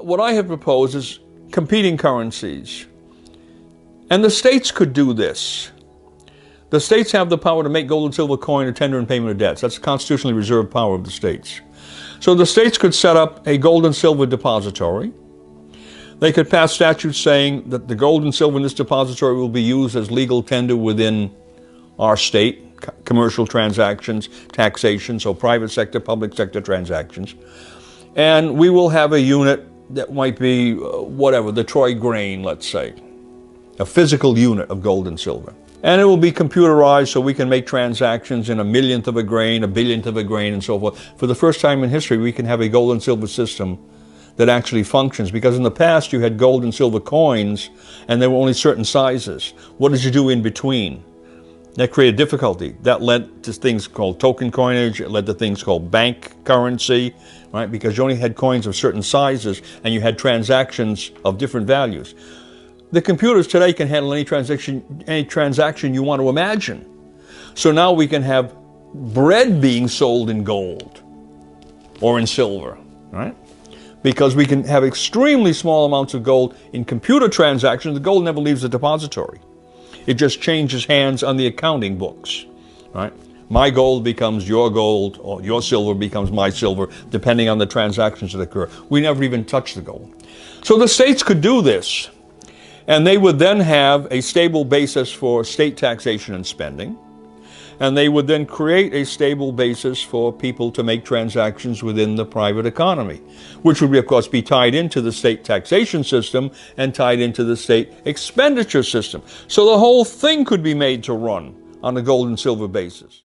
what I have proposed is competing currencies. And the states could do this. The states have the power to make gold and silver coin or tender in payment of debts. That's a constitutionally reserved power of the states. So the states could set up a gold and silver depository. They could pass statutes saying that the gold and silver in this depository will be used as legal tender within our state, commercial transactions, taxation, so private sector, public sector transactions. And we will have a unit that might be whatever, the Troy grain, let's say, a physical unit of gold and silver. And it will be computerized so we can make transactions in a millionth of a grain, a billionth of a grain, and so forth. For the first time in history, we can have a gold and silver system that actually functions, because in the past you had gold and silver coins and there were only certain sizes. What did you do in between? That created difficulty. That led to things called token coinage. It led to things called bank currency, right? Because you only had coins of certain sizes and you had transactions of different values. The computers today can handle any transaction you want to imagine. So now we can have bread being sold in gold or in silver, right? Because we can have extremely small amounts of gold in computer transactions. The gold never leaves the depository. It just changes hands on the accounting books, right? My gold becomes your gold, or your silver becomes my silver, depending on the transactions that occur. We never even touch the gold. So the states could do this, and they would then have a stable basis for state taxation and spending, and they would then create a stable basis for people to make transactions within the private economy, which would, of course, be tied into the state taxation system and tied into the state expenditure system. So the whole thing could be made to run on a gold and silver basis.